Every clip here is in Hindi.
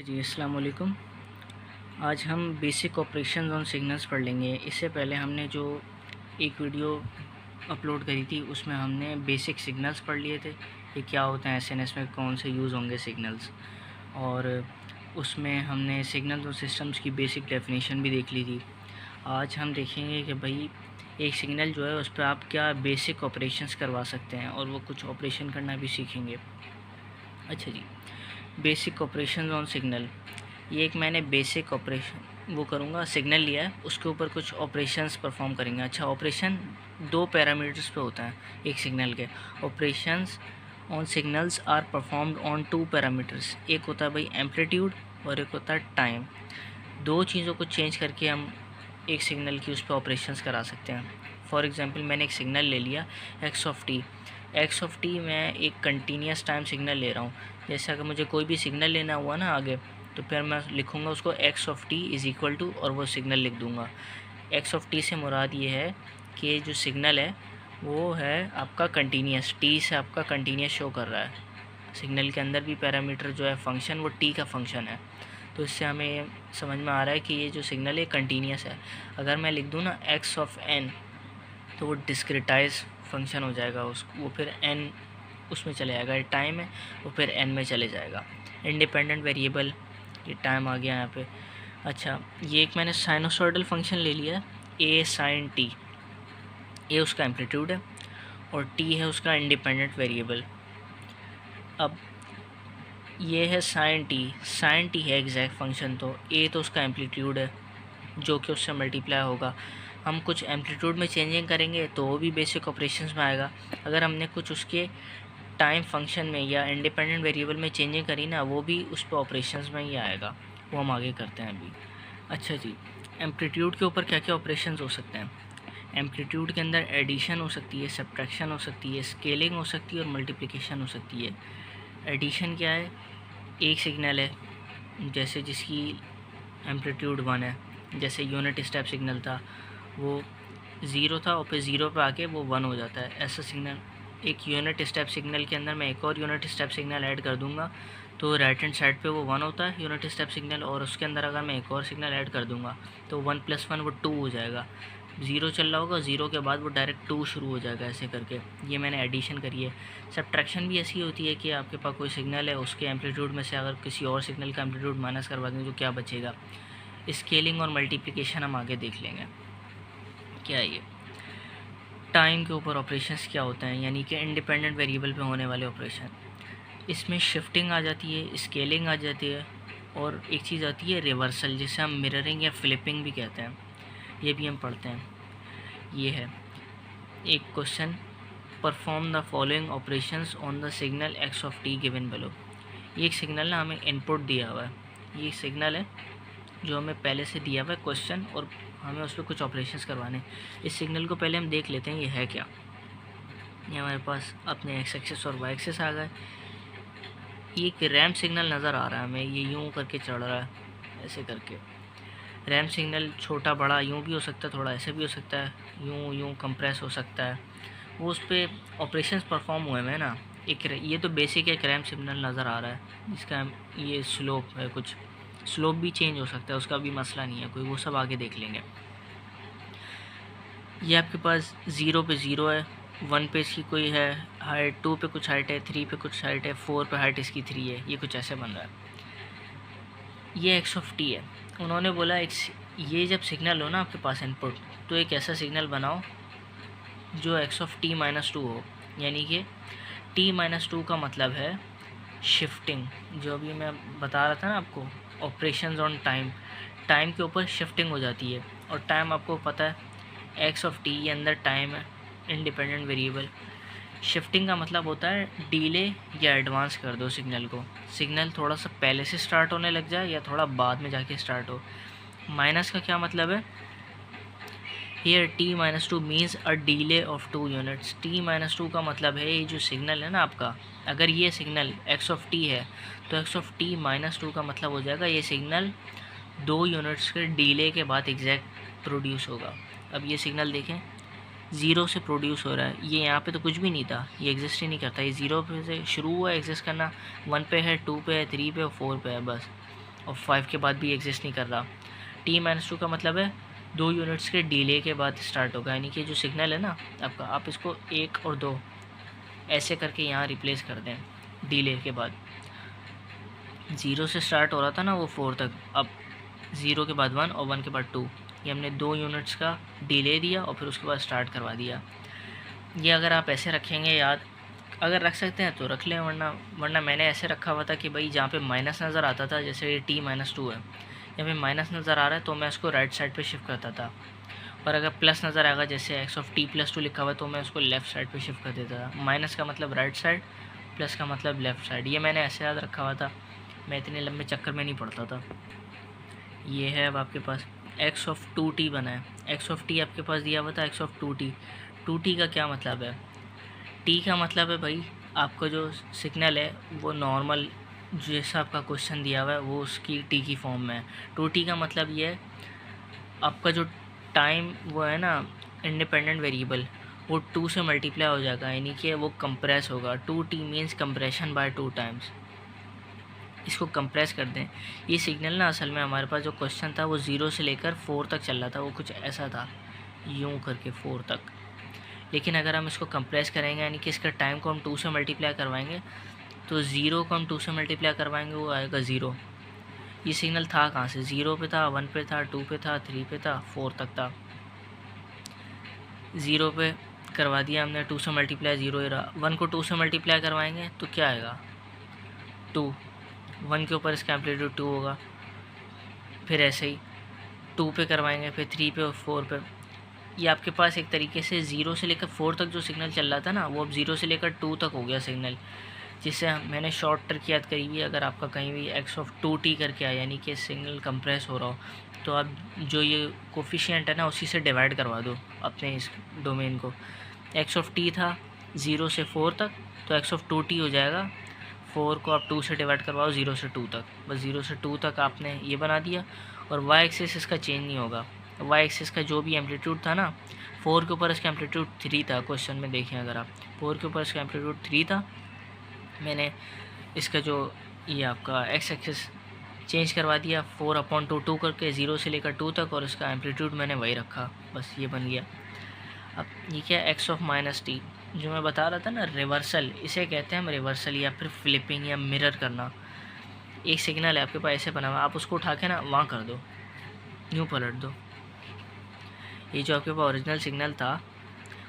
जी अस्सलाम वालेकुम। आज हम बेसिक ऑपरेशंस ऑन सिग्नल्स पढ़ लेंगे। इससे पहले हमने जो एक वीडियो अपलोड करी थी उसमें हमने बेसिक सिग्नल्स पढ़ लिए थे कि क्या होता है एसएनएस में, कौन से यूज़ होंगे सिग्नल्स, और उसमें हमने सिग्नल्स और सिस्टम्स की बेसिक डेफिनेशन भी देख ली थी। आज हम देखेंगे कि भाई एक सिग्नल जो है उस पर आप क्या बेसिक ऑपरेशंस करवा सकते हैं, और वो कुछ ऑपरेशन करना भी सीखेंगे। अच्छा जी, बेसिक ऑपरेशन ऑन सिग्नल। ये एक मैंने बेसिक ऑपरेशन वो करूँगा, सिग्नल लिया है, उसके ऊपर कुछ ऑपरेशंस परफॉर्म करेंगे। अच्छा, ऑपरेशन दो पैरामीटर्स पे होता है एक सिग्नल के। Operations on signals are performed on two parameters. एक होता है भाई एम्पलीट्यूड और एक होता है टाइम। दो चीज़ों को चेंज करके हम एक सिग्नल की उस पर ऑपरेशंस करा सकते हैं। फॉर एग्जांपल मैंने एक सिग्नल ले लिया x of T. X of T मैं एक कंटिन्यूस टाइम सिग्नल ले रहा हूँ। जैसे अगर मुझे कोई भी सिग्नल लेना हुआ ना आगे, तो फिर मैं लिखूँगा उसको x of t is equal to, और वो सिग्नल लिख दूँगा। एक्स ऑफ टी से मुराद ये है कि जो सिग्नल है वो है आपका कंटिन्यूस, टी से आपका कंटिन्यूस शो कर रहा है। सिग्नल के अंदर भी पैरामीटर जो है फंक्शन, वो टी का फंक्शन है। तो इससे हमें समझ में आ रहा है कि ये जो सिग्नल है कंटिन्यूस है। अगर मैं लिख दूँ ना एक्स ऑफ एन, तो वो डिस्क्रिटाइज फंक्शन हो जाएगा, वो फिर एन उसमें चले जाएगा, टाइम है वो फिर एन में चले जाएगा। इंडिपेंडेंट वेरिएबल, ये टाइम आ गया यहाँ पे। अच्छा, ये एक मैंने साइनोसॉइडल फंक्शन ले लिया है, ए साइन टी। ए उसका एम्पलीट्यूड है और टी है उसका इंडिपेंडेंट वेरिएबल। अब ये है साइन टी है एग्जैक्ट फंक्शन, तो ए तो उसका एम्पलीट्यूड है जो कि उससे मल्टीप्लाई होगा। हम कुछ एम्पलीट्यूड में चेंजिंग करेंगे तो वो भी बेसिक ऑपरेशंस में आएगा। अगर हमने कुछ उसके टाइम फंक्शन में या इंडिपेंडेंट वेरिएबल में चेंजिंग करी ना, वो भी उस पर ऑपरेशंस में ही आएगा। वो हम आगे करते हैं अभी। अच्छा जी, एम्पलीट्यूड के ऊपर क्या क्या ऑपरेशंस हो सकते हैं। एम्पलीट्यूड के अंदर एडिशन हो सकती है, सब्ट्रैक्शन हो सकती है, स्केलिंग हो सकती है और मल्टीप्लिकेशन हो सकती है। एडिशन क्या है, एक सिग्नल है जैसे जिसकी एम्पलीट्यूड 1 है, जैसे यूनिट स्टेप सिग्नल था, वो 0 था और फिर 0 पे आके वो 1 हो जाता है। ऐसा सिग्नल, एक यूनिट स्टेप सिग्नल के अंदर मैं एक और यूनिट स्टेप सिग्नल ऐड कर दूंगा तो राइट हैंड साइड पे वो 1 होता है यूनिट स्टेप सिग्नल, और उसके अंदर अगर मैं एक और सिग्नल ऐड कर दूंगा तो 1 + 1 वो 2 हो जाएगा। 0 चल रहा होगा, 0 के बाद वो डायरेक्ट 2 शुरू हो जाएगा, ऐसे करके। ये मैंने एडिशन करी है। सब्ट्रैक्शन भी ऐसी होती है कि आपके पास कोई सिग्नल है, उसके एम्पलीट्यूड में से अगर किसी और सिग्नल का एम्पलीट्यूड माइनस करवा देंगे तो क्या बचेगा। स्केलिंग और मल्टीप्लिकेशन हम आगे देख लेंगे। क्या है ये टाइम के ऊपर ऑपरेशंस क्या होते हैं, यानी कि इंडिपेंडेंट वेरिएबल पे होने वाले ऑपरेशन। इसमें शिफ्टिंग आ जाती है, स्केलिंग आ जाती है, और एक चीज़ आती है रिवर्सल, जिसे हम मिररिंग या फ्लिपिंग भी कहते हैं। ये भी हम पढ़ते हैं। ये है एक question, perform the following operations on the signal x of T given below. ये एक सिग्नल ना हमें इनपुट दिया हुआ है, ये सिग्नल है जो हमें पहले से दिया हुआ है क्वेश्चन, और हमें उस पर कुछ ऑपरेशंस करवाने। इस सिग्नल को पहले हम देख लेते हैं ये है क्या। ये हमारे पास अपने एक्स एक्सिस और वाई एक्सिस आ गए। ये एक रैम सिग्नल नज़र आ रहा है हमें, ये यूँ करके चढ़ रहा है, ऐसे करके। रैम सिग्नल छोटा बड़ा यूँ भी हो सकता है, थोड़ा ऐसे भी हो सकता है, यूँ यूँ कंप्रेस हो सकता है। वो उस पर ऑपरेशंस परफॉर्म हुए हैं ना। ये तो बेसिक एक रैम सिग्नल नज़र आ रहा है, इसका ये स्लोप है, कुछ स्लोप भी चेंज हो सकता है, उसका भी मसला नहीं है कोई, वो सब आगे देख लेंगे। ये आपके पास 0 पे 0 है, 1 पे इसकी कोई है हाइट, 2 पे कुछ हाइट है, 3 पे कुछ हाइट है, 4 पे हाइट इसकी 3 है। ये कुछ ऐसे बन रहा है। ये एक्स ऑफ टी है। उन्होंने बोला ये जब सिग्नल हो ना आपके पास इनपुट, तो एक ऐसा सिग्नल बनाओ जो एक्स ऑफ टी -2 हो, यानी कि t-2 का मतलब है शिफ्टिंग। जो अभी मैं बता रहा था ना आपको, ऑपरेशंस ऑन टाइम, टाइम के ऊपर शिफ्टिंग हो जाती है। और टाइम आपको पता है एक्स ऑफ टी, ये अंदर टाइम है, इंडिपेंडेंट वेरिएबल। शिफ्टिंग का मतलब होता है डिले या एडवांस कर दो सिग्नल को, सिग्नल थोड़ा सा पहले से स्टार्ट होने लग जाए या थोड़ा बाद में जाके स्टार्ट हो। माइनस का क्या मतलब है, here t-2 means a delay of 2 units. t-2 का मतलब है ये जो सिग्नल है ना आपका, अगर ये सिग्नल x ऑफ t है तो x ऑफ t-2 का मतलब हो जाएगा ये सिग्नल 2 यूनिट्स के डिले के बाद एग्जैक्ट प्रोड्यूस होगा। अब ये सिग्नल देखें, 0 से प्रोड्यूस हो रहा है, ये यहाँ पे तो कुछ भी नहीं था, ये एग्जिस्ट ही नहीं करता, ये 0 पे से शुरू हुआ एग्जिस्ट करना, 1 पे है, 2 पे है, 3 पे और 4 पे है, बस और 5 के बाद भी एग्जिस्ट नहीं कर रहा। t-2 का मतलब है 2 यूनिट्स के डिले के बाद स्टार्ट होगा, यानी कि जो सिग्नल है ना आपका, आप इसको 1 और 2 ऐसे करके यहाँ रिप्लेस कर दें। डिले के बाद 0 से स्टार्ट हो रहा था ना वो 4 तक, अब 0 के बाद 1 और 1 के बाद 2, ये हमने 2 यूनिट्स का डिले दिया और फिर उसके बाद स्टार्ट करवा दिया। ये अगर आप ऐसे रखेंगे याद, अगर रख सकते हैं तो रख लें, वरना मैंने ऐसे रखा हुआ था कि भाई जहाँ पे माइनस नज़र आता था, जैसे ये t-2 है, यहाँ पे माइनस नज़र आ रहा है तो मैं उसको राइट साइड पे शिफ्ट करता था, और अगर प्लस नज़र आएगा जैसे x(t+2) लिखा हुआ है तो मैं उसको लेफ़्ट साइड पे शिफ्ट कर देता था। माइनस का मतलब राइट साइड, प्लस का मतलब लेफ़्ट साइड। ये मैंने ऐसे याद रखा हुआ था, मैं इतने लंबे चक्कर में नहीं पड़ता था। ये है अब आपके पास x(2t) बना है। x(t) आपके पास दिया हुआ था x(2t). 2t का क्या मतलब है? t का मतलब है भाई आपका जो सिग्नल है वो नॉर्मल जैसा आपका क्वेश्चन दिया हुआ है वो उसकी t की फॉर्म में है। 2t का मतलब ये है आपका जो टाइम वो है ना इंडिपेंडेंट वेरिएबल, वो 2 से मल्टीप्लाई हो जाएगा, यानी कि वो कंप्रेस होगा। 2t means compression by 2 times. इसको कंप्रेस कर दें। ये सिग्नल ना असल में हमारे पास जो क्वेश्चन था वो 0 से लेकर 4 तक चल रहा था, वो कुछ ऐसा था यूँ करके 4 तक। लेकिन अगर हम इसको कंप्रेस करेंगे, यानी कि इसका टाइम को हम 2 से मल्टीप्लाई करवाएंगे, तो 0 को हम 2 से मल्टीप्लाई करवाएंगे वो आएगा 0। ये सिग्नल था कहाँ से? 0 पे था, 1 पे था, 2 पे था, 3 पे था, 4 तक था। 0 पे करवा दिया हमने 2 से मल्टीप्लाई, 0 ही रहा। 1 को 2 से मल्टीप्लाई करवाएंगे तो क्या आएगा? 2। 1 के ऊपर इसका एम्पलीट्यूड 2 होगा। फिर ऐसे ही 2 पे करवाएंगे, फिर 3 पे और 4 पे। ये आपके पास एक तरीके से 0 से लेकर 4 तक जो सिग्नल चल रहा था ना, वो अब 0 से लेकर 2 तक हो गया सिग्नल, जिससे मैंने शॉर्ट ट्रिक याद करी हुई है। अगर आपका कहीं भी x(2t) करके आया, यानी कि सिग्नल कंप्रेस हो रहा हो, तो आप जो ये कोफिशिएंट है ना उसी से डिवाइड करवा दो अपने इस डोमेन को। x(t) था 0 से 4 तक, तो x(2t) हो जाएगा। 4 को आप 2 से डिवाइड करवाओ 0 से 2 तक, बस 0 से 2 तक आपने ये बना दिया। और y एक्सिस इसका चेंज नहीं होगा। y एक्सिस का जो भी एम्पलीट्यूड था ना, 4 के ऊपर इसका एम्पलीट्यूड 3 था। क्वेश्चन में देखें अगर आप, 4 के ऊपर इसका एम्पलीट्यूड 3 था। मैंने इसका जो ये आपका x एक्सिस चेंज करवा दिया 4/2 2 करके, 0 से लेकर 2 तक, और इसका एम्पलीट्यूड मैंने वही रखा, बस ये बन गया। अब ये क्या है? x(-t), जो मैं बता रहा था ना रिवर्सल, इसे कहते हैं हम रिवर्सल या फिर फ्लिपिंग या मिरर करना। एक सिग्नल है आपके पास ऐसे बना हुआ, आप उसको उठा के ना वहाँ कर दो, यूँ पलट दो। ये जो आपके पास ओरिजिनल सिग्नल था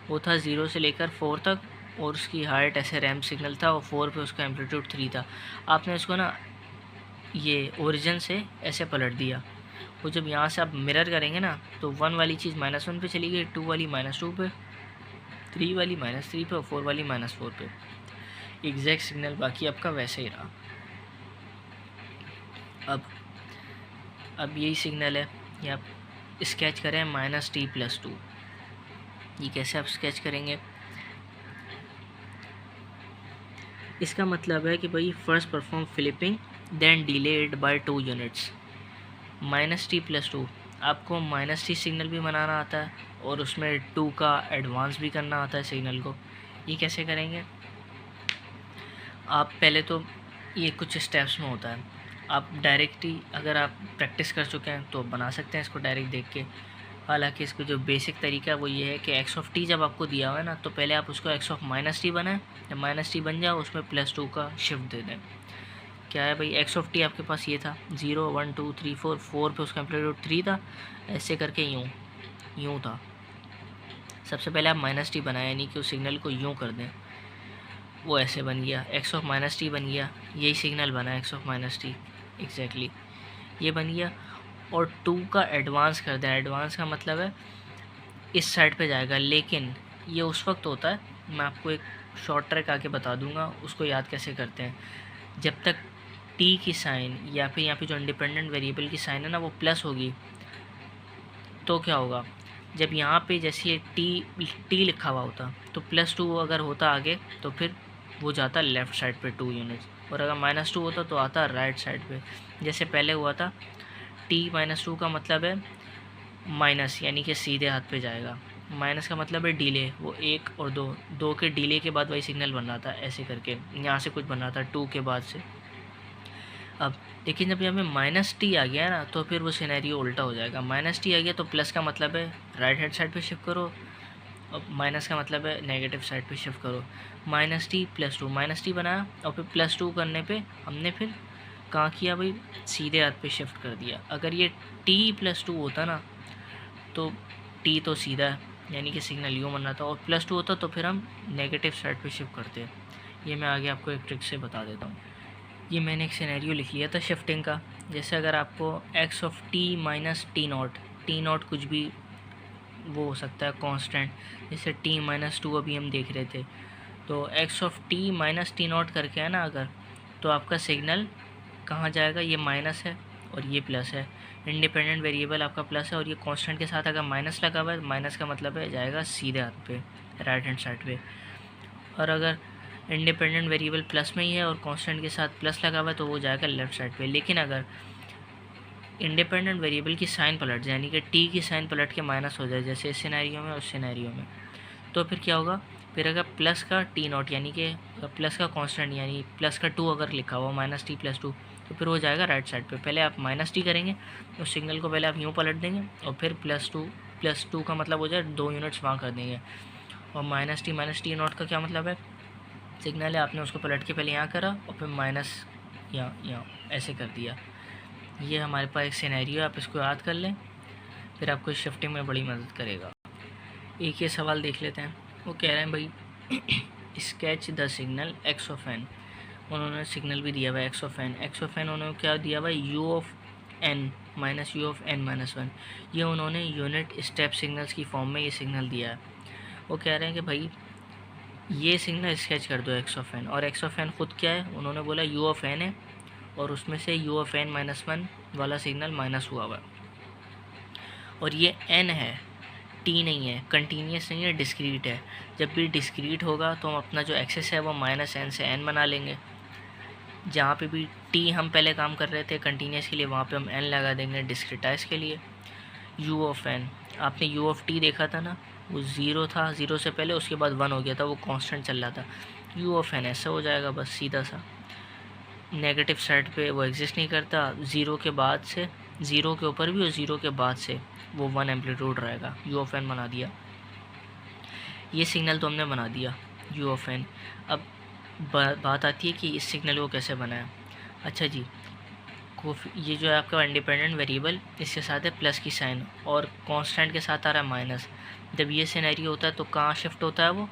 वो था 0 से लेकर 4 तक, और उसकी हाइट ऐसे रैम्प सिग्नल था, और 4 पे उसका एम्पलीट्यूड 3 था। आपने इसको ना ये ओरिजिन से ऐसे पलट दिया। वो जब यहाँ से आप मिरर करेंगे ना, तो 1 वाली चीज़ -1 पे चली गई, 2 वाली -2 पे, 3 वाली -3 पे, और 4 वाली -4 पे। एग्जैक्ट सिग्नल बाकी आपका वैसे ही रहा। अब यही सिग्नल है, ये आप स्केच करें -t+2। ये कैसे आप स्केच करेंगे? इसका मतलब है कि भाई first perform flipping then delayed by 2 units. -t+2 आपको -t सिग्नल भी बनाना आता है, और उसमें 2 का एडवांस भी करना आता है सिग्नल को। ये कैसे करेंगे? आप पहले तो ये कुछ स्टेप्स में होता है, आप डायरेक्ट ही अगर आप प्रैक्टिस कर चुके हैं तो बना सकते हैं इसको डायरेक्ट देख के। हालांकि इसको जो बेसिक तरीका है वो ये है कि x(t) जब आपको दिया हुआ है ना, तो पहले आप उसको x(-t) बनाएं, जब -t बन जाए उसमें +2 का शिफ्ट दे दें। क्या है भाई? x(t) आपके पास ये था 0 1 2 3 4, 4 पे उसका एम्पलीट्यूड 3 था, ऐसे करके यूँ था। सबसे पहले आप -t बनाएं, यानी कि उस सिग्नल को यूँ कर दें, वो ऐसे बन गया, x(-t) बन गया। यही सिग्नल बना x(-t), एग्जैक्टली ये बन गया। और 2 का एडवांस कर दें। एडवांस का मतलब है इस साइड पे जाएगा, लेकिन ये उस वक्त होता है, मैं आपको एक शॉर्ट ट्रिक आके बता दूंगा उसको याद कैसे करते हैं। जब तक t की साइन या फिर यहाँ पे जो इंडिपेंडेंट वेरिएबल की साइन है ना वो प्लस होगी, तो क्या होगा? जब यहाँ पे जैसे ये t लिखा हुआ होता तो +2 अगर होता आगे, तो फिर वो जाता लेफ़्ट साइड पे 2 यूनिट्स, और अगर -2 होता तो आता राइट साइड पे, जैसे पहले हुआ था। t-2 का मतलब है माइनस, यानी कि सीधे हाथ पे जाएगा। माइनस का मतलब है डिले, वो 1 और 2 के डिले के बाद वही सिग्नल बन रहा था, ऐसे करके यहाँ से कुछ बन रहा था 2 के बाद से। अब लेकिन जब यहाँ पे माइनस टी आ गया ना तो फिर वो सिनेरियो उल्टा हो जाएगा। माइनस टी आ गया तो प्लस का मतलब है राइट हैंड साइड पे शिफ्ट करो, और माइनस का मतलब है नेगेटिव साइड पे शिफ्ट करो। Minus T plus two, minus T बनाया और फिर प्लस टू करने पे हमने फिर कहाँ किया भाई, सीधे हाथ पे शिफ्ट कर दिया। अगर ये टी प्लस टू होता ना तो टी तो सीधा है, यानी कि सिग्नल यूँ बन रहा था, और प्लस टू होता तो फिर हम नेगेटिव साइड पे शिफ्ट करते। ये मैं आगे आपको एक ट्रिक से बता देता हूँ। ये मैंने एक सिनेरियो लिख लिया था शिफ्टिंग का। जैसे अगर आपको x of T minus T not कुछ भी वो हो सकता है कांस्टेंट, जैसे टी माइनस टू अभी हम देख रहे थे, तो x of T minus T not करके है ना अगर, तो आपका सिग्नल कहाँ जाएगा, ये माइनस है और ये प्लस है, इंडिपेंडेंट वेरिएबल आपका प्लस है और ये कांस्टेंट के साथ अगर माइनस लगा हुआ है, माइनस का मतलब है जाएगा सीधे हाथ पे राइट हैंड साइड पे। और अगर इंडिपेंडेंट वेरिएबल प्लस में ही है और कांस्टेंट के साथ प्लस लगा हुआ है तो वो जाएगा लेफ़्ट साइड पे। लेकिन अगर इंडिपेंडेंट वेरिएबल की साइन पलट जाए, यानी कि टी की साइन पलट के माइनस हो जाए, जैसे इस सिनेरियो में और उस सिनेरियो में, तो फिर क्या होगा, फिर अगर प्लस का टी नॉट यानी कि प्लस का कांस्टेंट यानी प्लस का टू अगर लिखा हुआ माइनस टी प्लस टू, तो फिर वो जाएगा राइट साइड पे। पहले आप माइनस टी करेंगे, उस सिग्नल को पहले आप यूँ पलट देंगे और फिर प्लस टू का मतलब हो जाए 2 यूनिट्स वहाँ कर देंगे। और माइनस टी नॉट का क्या मतलब है, सिग्नल है आपने उसको पलट के पहले यहाँ करा और फिर माइनस यहाँ ऐसे कर दिया। ये हमारे पास एक सिनेरियो है, आप इसको याद कर लें, फिर आपको शिफ्टिंग में बड़ी मदद करेगा। एक ये सवाल देख लेते हैं। वो कह रहे हैं भाई sketch the signal x of n. उन्होंने सिग्नल भी दिया हुआ है एक्स ऑफ एन उन्होंने क्या दिया हुआ है, u of n minus u of n minus one. ये उन्होंने यूनिट स्टेप सिग्नल्स की फॉर्म में ये सिग्नल दिया है। वो कह रहे हैं कि भाई ये सिग्नल स्केच कर दो एक्स ऑफ एन, और एक्स ऑफ एन खुद क्या है, उन्होंने बोला यू ऑफ एन है और उसमें से u of n minus one वाला सिग्नल माइनस हुआ हुआ है, और ये एन है, टी नहीं है, कंटिन्यूस नहीं है, डिस्क्रीट है। जब भी डिस्क्रीट होगा तो हम अपना जो एक्सेस है वो माइनस एन से एन बना लेंगे। जहाँ पे भी टी हम पहले काम कर रहे थे कंटिन्यूस के लिए, वहाँ पे हम एन लगा देंगे डिस्क्रिटाइज के लिए। यू ऑफ एन, आपने यू ऑफ टी देखा था ना, वो ज़ीरो था, ज़ीरो से पहले उसके बाद वन हो गया था, वो कांस्टेंट चल रहा था। यू ऑफ एन ऐसा हो जाएगा बस सीधा सा, नेगेटिव साइड पे वो एग्जिस्ट नहीं करता, ज़ीरो के बाद से, ज़ीरो के ऊपर भी और ज़ीरो के बाद से वो वन एम्पलीट्यूड रहेगा। यू ऑफ एन बना दिया, ये सिग्नल तो हमने बना दिया यू ऑफ एन। अब बात आती है कि इस सिग्नल को कैसे बनाएं। अच्छा जी, ये जो है आपका इंडिपेंडेंट वेरिएबल, इसके साथ है प्लस की साइन और कांस्टेंट के साथ आ रहा है माइनस। जब ये सिनेरियो होता है तो कहाँ शिफ्ट होता है वो,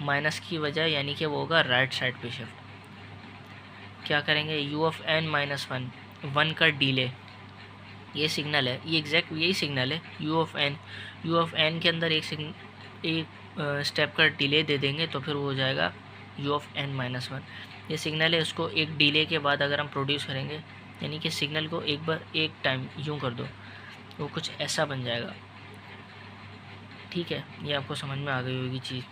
माइनस की वजह, यानी कि वो होगा राइट साइड पे शिफ्ट। क्या करेंगे, u of n minus one, one का डिले, ये सिग्नल है, ये एग्जैक्ट यही सिग्नल है u of n. U of n के अंदर एक स्टेप का डिले दे देंगे तो फिर वो हो जाएगा u of n minus one. ये सिग्नल है, उसको एक डिले के बाद अगर हम प्रोड्यूस करेंगे, यानी कि सिग्नल को एक बार एक टाइम यूँ कर दो, वो कुछ ऐसा बन जाएगा। ठीक है, ये आपको समझ में आ गई होगी चीज़।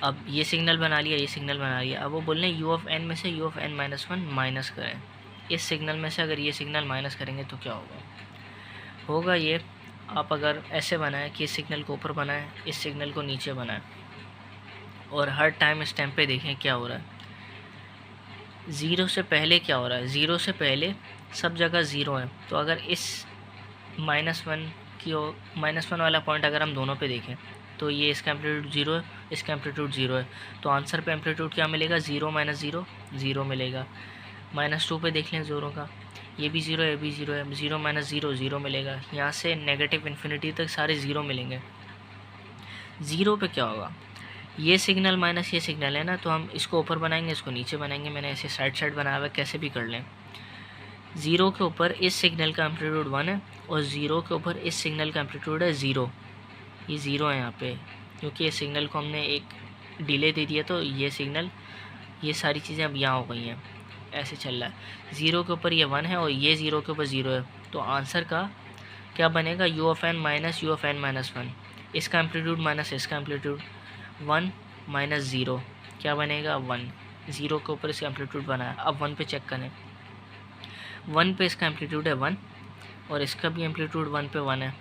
अब ये सिग्नल बना लिया, ये सिग्नल बना लिया, अब वो बोल रहे हैं यू ऑफ एन में से u of n minus one minus करें। इस सिग्नल में से अगर ये सिग्नल माइनस करेंगे तो क्या होगा ये, आप अगर ऐसे बनाएं कि इस सिग्नल को ऊपर बनाएं, इस सिग्नल को नीचे बनाएं, और हर टाइम इस टाइम पे देखें क्या हो रहा है। ज़ीरो से पहले क्या हो रहा है, ज़ीरो से पहले सब जगह ज़ीरो है, तो अगर इस माइनस वन वाला पॉइंट अगर हम दोनों पे देखें तो ये इसका एम्पलीट्यूड ज़ीरो है, इसका एम्पलीट्यूड ज़ीरो है, तो आंसर पे एम्पलीट्यूड क्या मिलेगा, ज़ीरो माइनस ज़ीरो, ज़ीरो मिलेगा। माइनस टू पे देख लें ज़ीरो का, ये भी ज़ीरो है, ये भी ज़ीरो है, ज़ीरो माइनस ज़ीरो ज़ीरो मिलेगा। यहाँ से नेगेटिव इन्फिनिटी तक सारे ज़ीरो मिलेंगे। ज़ीरो पे क्या होगा, ये सिग्नल माइनस ये सिग्नल है ना, तो हम इसको ऊपर बनाएंगे, इसको नीचे बनाएंगे। मैंने ऐसे साइड बनाया हुआ है, कैसे भी कर लें। ज़ीरो के ऊपर इस सिग्नल का एम्पलीट्यूड वन है और ज़ीरो के ऊपर इस सिग्नल का एम्पलीट्यूड है ज़ीरो। ये ज़ीरो है यहाँ पे, क्योंकि इस सिग्नल को हमने एक डिले दे दिया, तो ये सिग्नल, ये सारी चीज़ें अब यहाँ हो गई हैं, ऐसे चल रहा है। ज़ीरो के ऊपर ये वन है और ये ज़ीरो के ऊपर ज़ीरो है, तो आंसर का क्या बनेगा, u of n minus u of n minus one, इसका एम्पलीट्यूड माइनस इसका एम्पलीट्यूड, वन माइनस ज़ीरो क्या बनेगा, वन। ज़ीरो के ऊपर इसका एम्पलीट्यूड बनाया, अब वन पे चेक करें, वन पे इसका एम्पलीट्यूड है वन और इसका भी एम्पलीट्यूड वन पे वन है।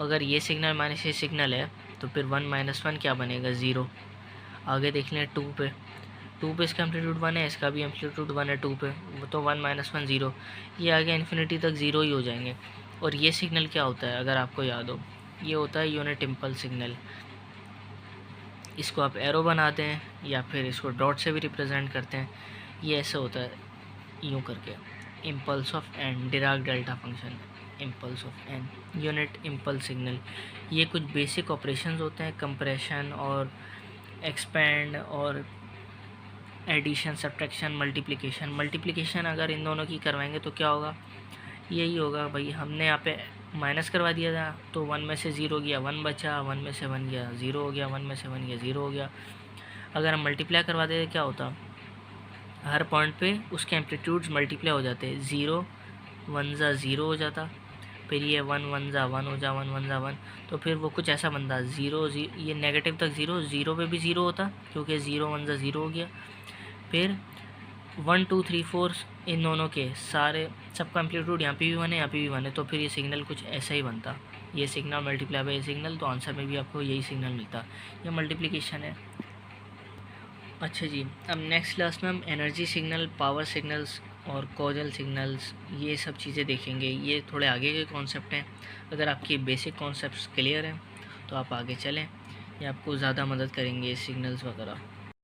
अगर ये सिग्नल माइनस ये सिग्नल है तो फिर वन माइनस वन क्या बनेगा, ज़ीरो। आगे देख लें टू पे, 2 पे इसका एम्पलीट्यूड 1 है, इसका भी एम्पलीट्यूड 1 है 2 पे, वो तो 1 - 1 0, ये आगे इन्फिनिटी तक ज़ीरो ही हो जाएंगे। और ये सिग्नल क्या होता है अगर आपको याद हो, ये होता है यूनिट इम्पल्स सिग्नल। इसको आप एरो बनाते हैं या फिर इसको डॉट से भी रिप्रेजेंट करते हैं। ये ऐसे होता है यूँ करके, impulse of n, Dirac delta function, impulse of n, unit impulse signal. ये कुछ बेसिक ऑपरेशंस होते हैं, कंप्रेशन और एक्सपेंड और एडिशन, सब्ट्रैक्शन, मल्टीप्लिकेशन। मल्टीप्लिकेशन अगर इन दोनों की करवाएंगे तो क्या होगा, यही होगा भाई, हमने यहाँ पे माइनस करवा दिया था तो 1 में से 0 गया 1 बचा, 1 में से 1 गया 0 हो गया, 1 में से 1 गया 0 हो गया। अगर हम मल्टीप्लाई करवा देते क्या होता, हर पॉइंट पे उसके एम्पलीट्यूड्स मल्टीप्लाई हो जाते, 0 1 ज़ा 0 हो जाता, फिर ये 1 1 ज़ा 1 हो जा 1 1 ज़ा 1, तो फिर वो कुछ ऐसा बनता 0 ये नेगेटिव तक 0 0 पे भी 0 होता क्योंकि 0 1 ज़ा 0 हो गया। फिर 1 2 3 4 इन दोनों के सारे सबका एम्पलीट्यूड यहाँ पे भी 1 है यहाँ पे भी 1 है, तो फिर ये सिग्नल कुछ ऐसा ही बनता, ये सिग्नल मल्टीप्लाई बाय ये सिग्नल, तो आंसर में भी आपको यही सिग्नल मिलता। ये मल्टीप्लिकेशन है। अच्छा जी, अब नेक्स्ट क्लास में हम एनर्जी सिग्नल, पावर सिग्नल्स और कॉजल सिग्नल्स, ये सब चीज़ें देखेंगे। ये थोड़े आगे के कॉन्सेप्ट हैं। अगर आपकी बेसिक कॉन्सेप्ट्स क्लियर हैं तो आप आगे चलें, ये आपको ज़्यादा मदद करेंगे सिग्नल्स वगैरह।